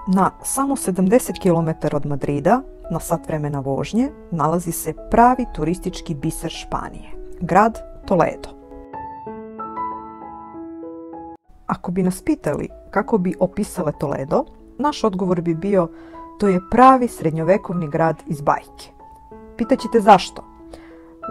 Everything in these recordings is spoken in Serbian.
Na samo 70 km od Madrida, na sat vremena vožnje, nalazi se pravi turistički biser Španije, grad Toledo. Ako bi nas pitali kako bi opisale Toledo, naš odgovor bi bio: to je pravi srednjovekovni grad iz bajke. Pitaćete zašto?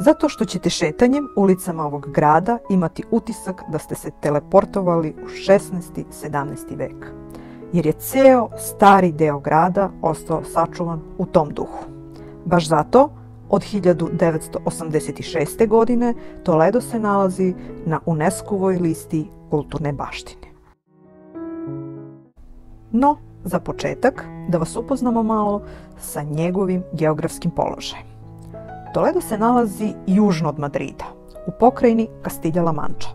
Zato što ćete šetanjem ulicama ovog grada imati utisak da ste se teleportovali u 16. 17. vek, jer je ceo stari deo grada ostao sačuvan u tom duhu. Baš zato, od 1986. godine Toledo se nalazi na UNESCO-voj listi kulturne baštine. No, za početak, da vas upoznamo malo sa njegovim geografskim položajem. Toledo se nalazi južno od Madrida, u pokrajini Kastilja-La Manča.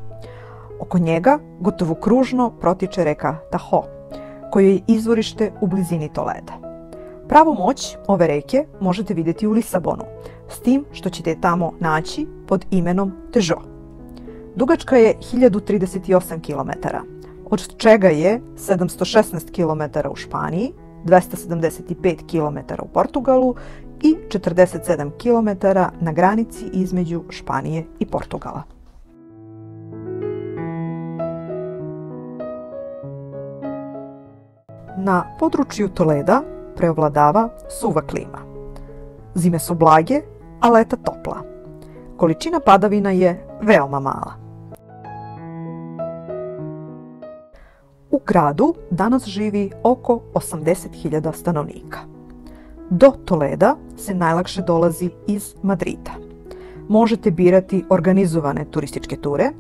Oko njega, gotovo kružno, protiče reka Tajo, koja je izvorište u blizini Toleda. Pravu moć ove reke možete vidjeti u Lisabonu, s tim što ćete je tamo naći pod imenom Tejo. Dugačka je 1038 km, od čega je 716 km u Španiji, 275 km u Portugalu i 47 km na granici između Španije i Portugala. Na području Toleda preovladava suva klima. Zime su blage, a leta topla. Količina padavina je veoma mala. U gradu danas živi oko 80.000 stanovnika. Do Toleda se najlakše dolazi iz Madrida. Možete birati organizovane turističke ture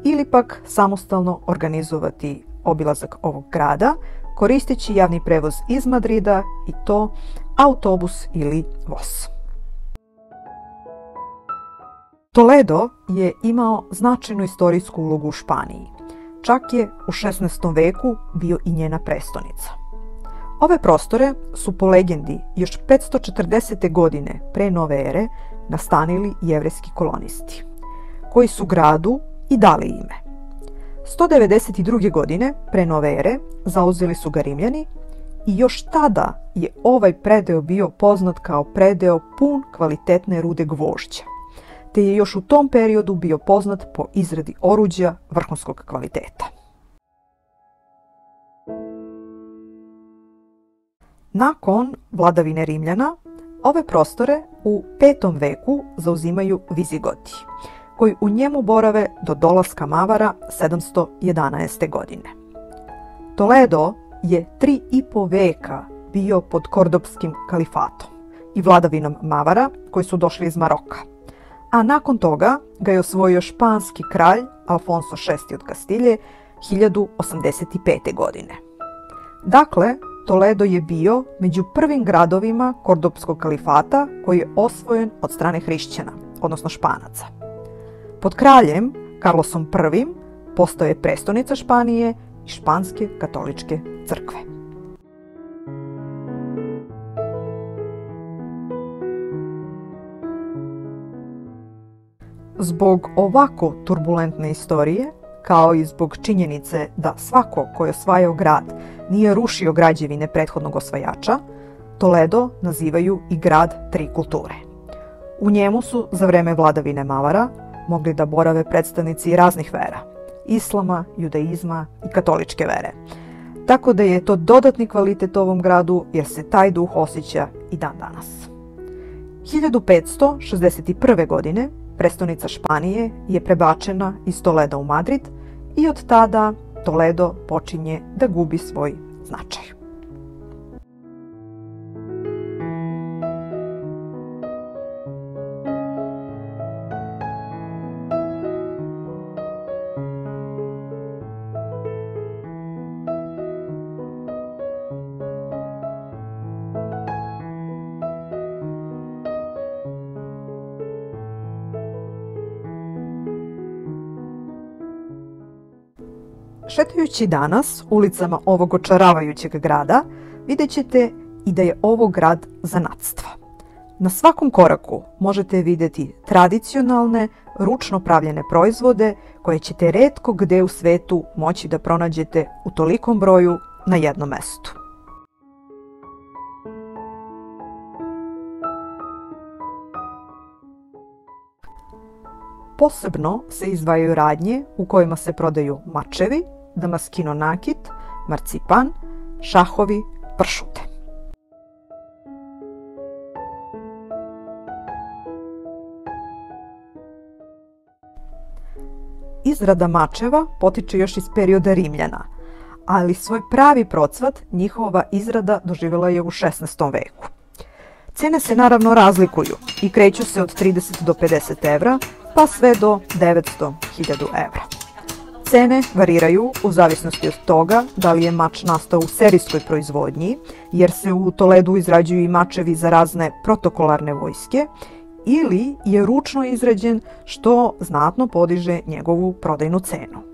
ili pak samostalno organizovati obilazak ovog grada koristeći javni prevoz iz Madrida, i to autobus ili voz. Toledo je imao značajnu istorijsku ulogu u Španiji. Čak je u 16. veku bio i njena prestonica. Ove prostore su po legendi još 540. godine pre nove ere nastanili jevrejski kolonisti, koji su gradu i dali ime. 192. godine pre nove ere zauzeli su ga Rimljani i još tada je ovaj predeo bio poznat kao predeo pun kvalitetne rude gvožđa, te je još u tom periodu bio poznat po izradi oruđa vrhunskog kvaliteta. Nakon vladavine Rimljana, ove prostore u 5. veku zauzimaju Vizigoti, koji u njemu borave do dolaska Mavara 711. godine. Toledo je 3,5 veka bio pod Kordopskim kalifatom i vladavinom Mavara koji su došli iz Maroka, a nakon toga ga je osvojio španski kralj Alfonso VI od Kastilje 1085. godine. Dakle, Toledo je bio među prvim gradovima Kordopskog kalifata koji je osvojen od strane hrišćana, odnosno Španaca. Pod kraljem Carlosom I postao je prestonica Španije i Španske katoličke crkve. Zbog ovako turbulentne istorije, kao i zbog činjenice da svako ko je osvajao grad nije rušio građevine prethodnog osvajača, Toledo nazivaju i grad tri kulture. U njemu su za vreme vladavine Mavara mogli da borave predstavnici raznih vera, islama, judaizma i katoličke vere. Tako da je to dodatni kvalitet ovom gradu jer se taj duh osjeća i dan danas. 1561. godine prestonica Španije je prebačena iz Toleda u Madrid i od tada Toledo počinje da gubi svoj značaj. Šetajući danas ulicama ovog očaravajućeg grada, vidjet ćete i da je ovo grad zanatstva. Na svakom koraku možete vidjeti tradicionalne, ručno pravljene proizvode koje ćete retko gde u svetu moći da pronađete u tolikom broju na jednom mestu. posebno se izdvajaju radnje u kojima se prodaju mačevi, damaskino nakit, marcipan, šahovi, pršute. Izrada mačeva potiče još iz perioda Rimljana, ali svoj pravi procvat njihova izrada doživjela je u 16. veku. Cene se naravno razlikuju i kreću se od 30 do 50 evra, pa sve do 900.000 evra. Cene variraju u zavisnosti od toga da li je mač nastao u serijskoj proizvodnji, jer se u Toledu izrađuju i mačevi za razne protokolarne vojske, ili je ručno izrađen, što znatno podiže njegovu prodajnu cenu.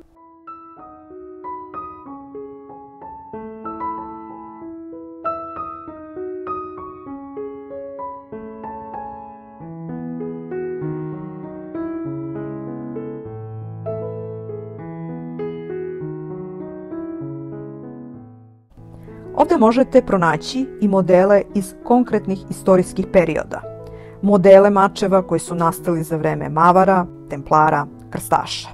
Ovdje možete pronaći i modele iz konkretnih istorijskih perioda. Modele mačeva koji su nastali za vreme Mavara, Templara, Krstaša.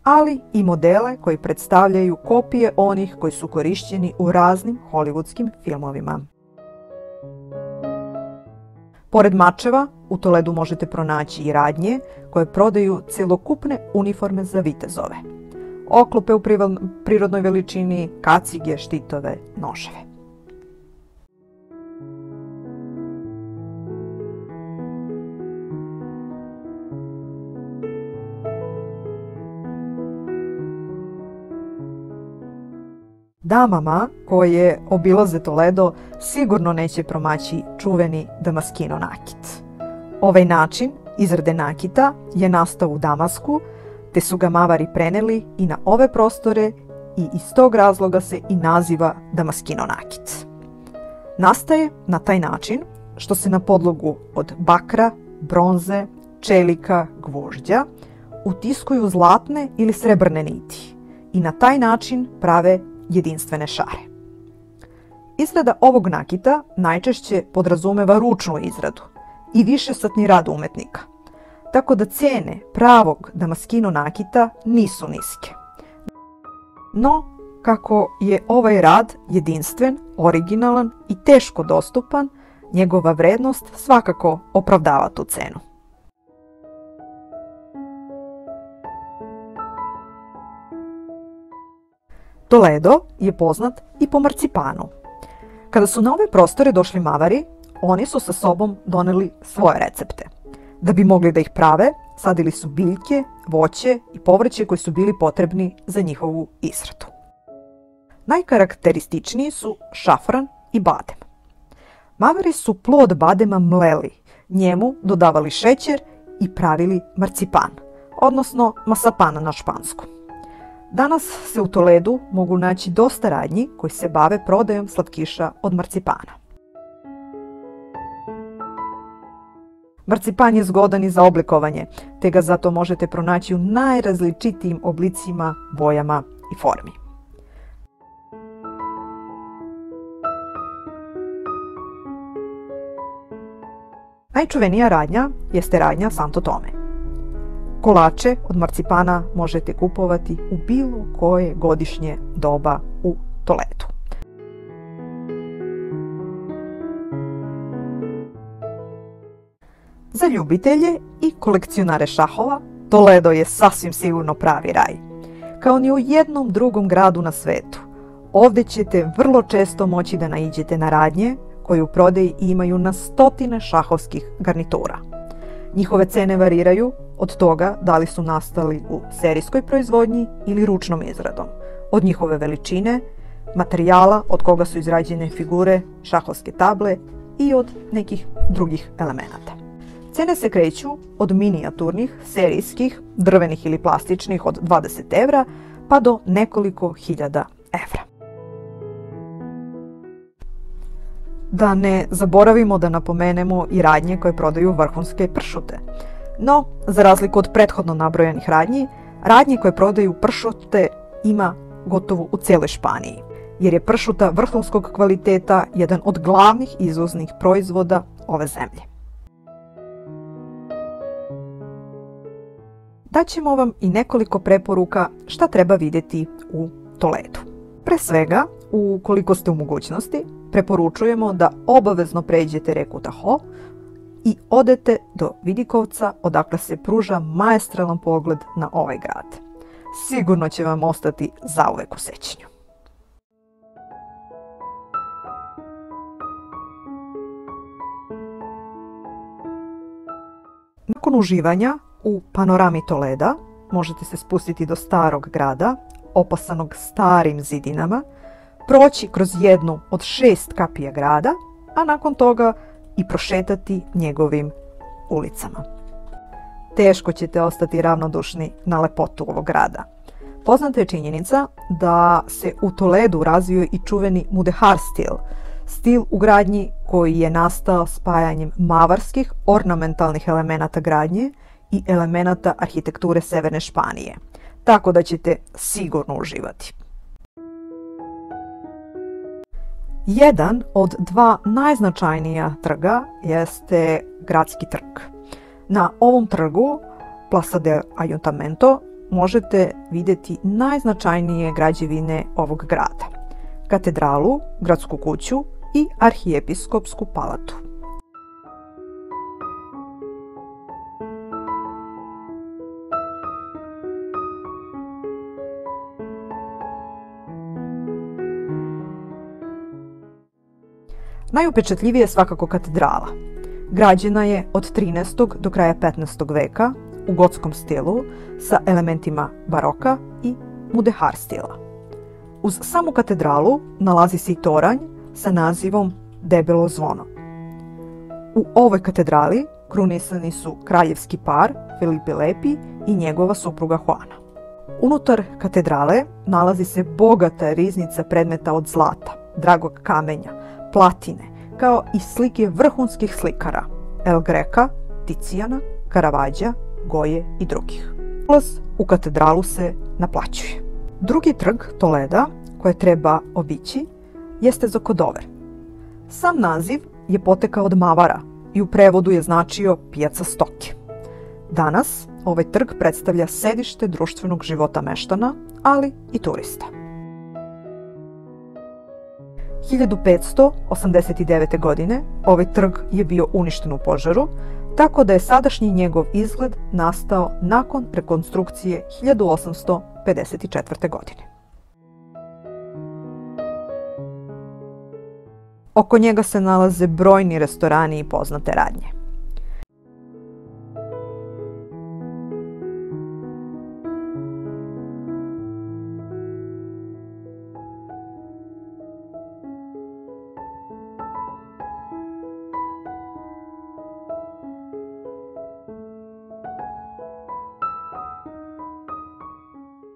Ali i modele koji predstavljaju kopije onih koji su korišćeni u raznim hollywoodskim filmovima. Pored mačeva, u Toledu možete pronaći i radnje koje prodaju celokupne uniforme za vitezove. Oklope u prirodnoj veličini, kacige, štitove, noževe. Damama koje obilaze Toledo sigurno neće promaći čuveni damaskino nakit. Ovaj način izrade nakita je nastao u Damasku, te su ga Mavari preneli i na ove prostore i iz tog razloga se i naziva damaskino nakit. Nastaje na taj način što se na podlogu od bakra, bronze, čelika, gvožđa utiskuju zlatne ili srebrne niti i na taj način prave jedinstvene šare. Izrada ovog nakita najčešće podrazumeva ručnu izradu i višesatni rad umetnika, tako da cene pravog damaskino nakita nisu niske. No, kako je ovaj rad jedinstven, originalan i teško dostupan, njegova vrednost svakako opravdava tu cenu. Toledo je poznat i po marcipanu. Kada su na ove prostore došli Mavari, oni su sa sobom doneli svoje recepte. Da bi mogli da ih prave, sadili su biljke, voće i povrće koji su bili potrebni za njihovu izradu. Najkarakterističniji su šafran i badem. Mavari su plod badema mleli, njemu dodavali šećer i pravili marcipan, odnosno masapan na španskom. Danas se u Toledu mogu naći dosta radnji koji se bave prodajom slatkiša od marcipana. Marcipan je zgodan i za oblikovanje, te ga zato možete pronaći u najrazličitijim oblicima, bojama i formi. Najčuvenija radnja jeste radnja Santo Tome. Kolače od marcipana možete kupovati u bilo koje godišnje doba u Toledu. Za ljubitelje i kolekcionare šahova, Toledo je sasvim sigurno pravi raj. Kao ni u jednom drugom gradu na svetu, ovdje ćete vrlo često moći da naiđete na radnje koje u prodaji imaju na stotine šahovskih garnitura. Njihove cene variraju od toga da li su nastali u serijskoj proizvodnji ili ručnom izradom, od njihove veličine, materijala od koga su izrađene figure, šahovske table i od nekih drugih elemenata. Cene se kreću od minijaturnih, serijskih, drvenih ili plastičnih od 20 evra pa do nekoliko hiljada evra. Da ne zaboravimo da napomenemo i radnje koje prodaju vrhunske pršute. No, za razliku od prethodno nabrojanih radnji, radnje koje prodaju pršute ima gotovo u cijeloj Španiji. jer je pršuta vrhunskog kvaliteta jedan od glavnih izvoznih proizvoda ove zemlje. Daćemo vam i nekoliko preporuka šta treba vidjeti u Toledu. Pre svega, ukoliko ste u mogućnosti, preporučujemo da obavezno pređete reku Tahoe i odete do Vidikovca, odakle se pruža maestralan pogled na ovaj grad. Sigurno će vam ostati zauvek u sećanju. Nakon uživanja u panorami Toleda možete se spustiti do starog grada, opasanog starim zidinama, proći kroz jednu od 6 kapija grada, a nakon toga i prošetati njegovim ulicama. Teško ćete ostati ravnodušni na lepotu ovog grada. Poznata je činjenica da se u Toledu razvio i čuveni Mudehar stil u gradnji koji je nastao spajanjem mavarskih ornamentalnih elemenata gradnje i elemenata arhitekture Severne Španije, tako da ćete sigurno uživati. Jedan od 2 najznačajnija trga jeste Gradski trg. Na ovom trgu, Plaza del Ayuntamiento, možete vidjeti najznačajnije građevine ovog grada. Katedralu, gradsku kuću i arhijepiskopsku palatu. Najupečatljivija je svakako katedrala. Građena je od 13. do kraja 15. veka u gotskom stilu sa elementima baroka i mudehar stila. Uz samu katedralu nalazi se i toranj sa nazivom Debelo zvono. U ovoj katedrali krunisani su kraljevski par Felipe Lepi i njegova supruga Juana. Unutar katedrale nalazi se bogata riznica predmeta od zlata, dragog kamenja, platine, kao i slike vrhunskih slikara El Greca, Ticijana, Caravaggea, Goje i drugih. Ulaz u katedralu se naplaćuje. Drugi trg Toleda koje treba obići jeste Zocodover. Sam naziv je potekao od Mavara i u prevodu je značio pijaca stoke. Danas ovaj trg predstavlja sedište društvenog života meštana, ali i turista. 1589. godine ovaj trg je bio uništen u požaru, tako da je sadašnji njegov izgled nastao nakon rekonstrukcije 1854. godine. Oko njega se nalaze brojni restorani i poznate radnje.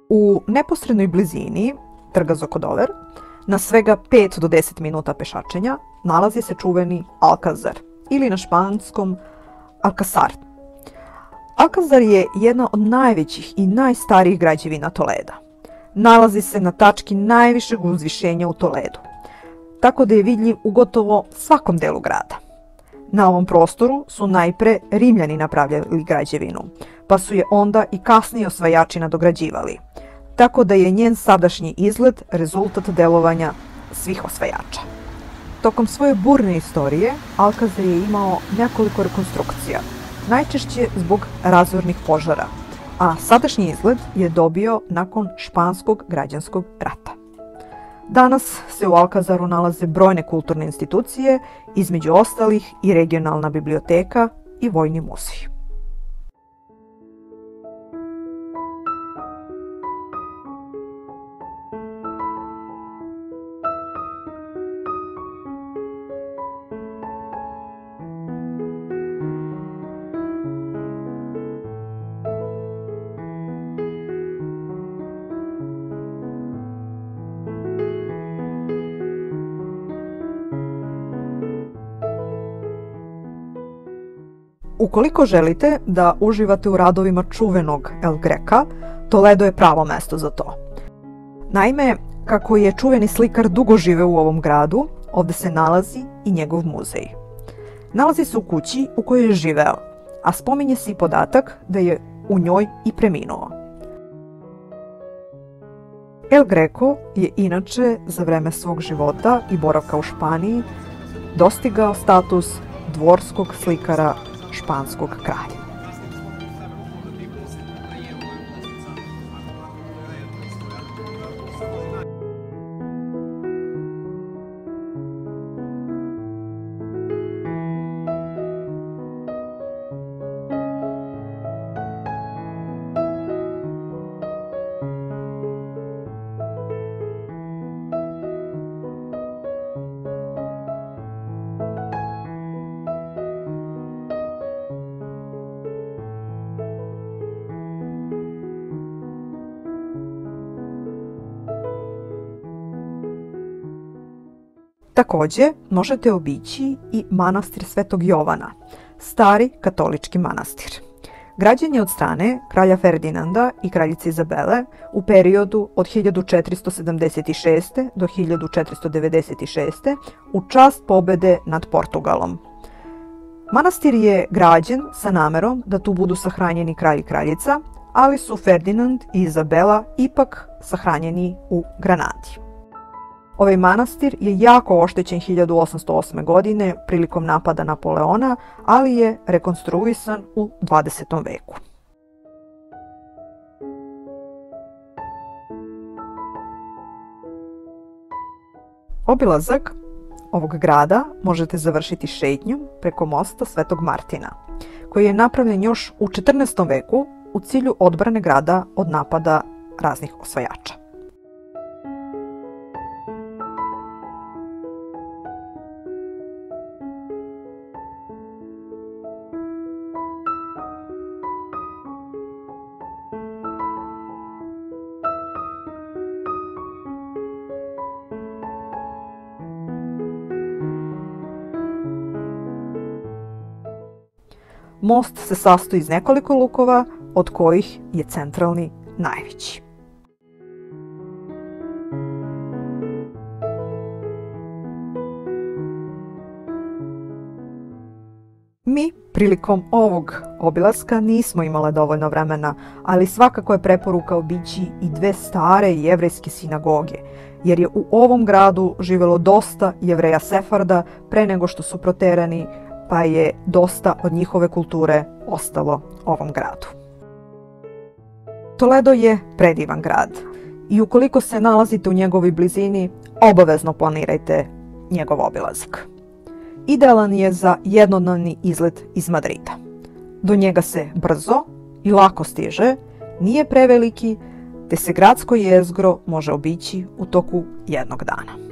U neposrednoj blizini trga Zocodover, na svega 5 do 10 minuta pešačenja, nalazi se čuveni Alcazar ili na španskom Alcazar. Alcazar je jedna od najvećih i najstarijih građevina Toleda. Nalazi se na tački najvišeg uzvišenja u Toledu, tako da je vidljiv u gotovo svakom delu grada. Na ovom prostoru su najpre Rimljani napravljali građevinu, pa su je onda i kasniji osvajači nadograđivali, tako da je njen sadašnji izgled rezultat delovanja svih osvajača. Tokom svoje burne istorije, Alcazar je imao nekoliko rekonstrukcija, najčešće zbog razornih požara, a sadašnji izgled je dobio nakon španskog građanskog rata. Danas se u Alcazaru nalaze brojne kulturne institucije, između ostalih i regionalna biblioteka i vojni muzej. Ukoliko želite da uživate u radovima čuvenog El Greca, Toledo je pravo mesto za to. Naime, Kako je čuveni slikar dugo živeo u ovom gradu, ovde se nalazi i njegov muzej. Nalazi se u kući u kojoj je živeo, a spominje se i podatak da je u njoj i preminuo. El Greco je inače za vreme svog života i boravka u Španiji dostigao status dvorskog slikara španskog kralja. Takođe, možete obići i manastir Svetog Jovana, stari katolički manastir. Građen je od strane kralja Ferdinanda i kraljice Izabele u periodu od 1476. do 1496. u čast pobede nad Portugalom. Manastir je građen sa namerom da tu budu sahranjeni kralj i kraljica, ali su Ferdinand i Izabela ipak sahranjeni u Granadi. Ovaj manastir je jako oštećen 1808. godine prilikom napada Napoleona, ali je rekonstruisan u 20. veku. Obilazak ovog grada možete završiti šetnjom preko mosta Svetog Martina, koji je napravljen još u 14. veku u cilju odbrane grada od napada raznih osvajača. Most se sastoji iz nekoliko lukova, od kojih je centralni najveći. Mi prilikom ovog obilaska nismo imale dovoljno vremena, ali svakako je preporuka obići i dve stare jevrejske sinagoge, jer je u ovom gradu živelo dosta Jevreja Sefarda pre nego što su proterani, pa je dosta od njihove kulture ostalo ovom gradu. Toledo je predivan grad i ukoliko se nalazite u njegovoj blizini, obavezno planirajte njegov obilazak. Idealan je za jednodnevni izlet iz Madrida. Do njega se brzo i lako stiže, nije preveliki, te se gradsko jezgro može obići u toku jednog dana.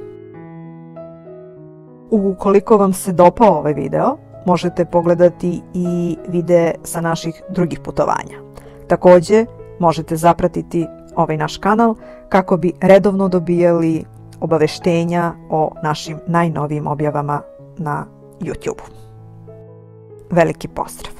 Ukoliko vam se dopao ovaj video, možete pogledati i videe sa naših drugih putovanja. Takođe, možete zapratiti ovaj naš kanal kako bi redovno dobijali obaveštenja o našim najnovijim objavama na YouTube. Veliki pozdrav!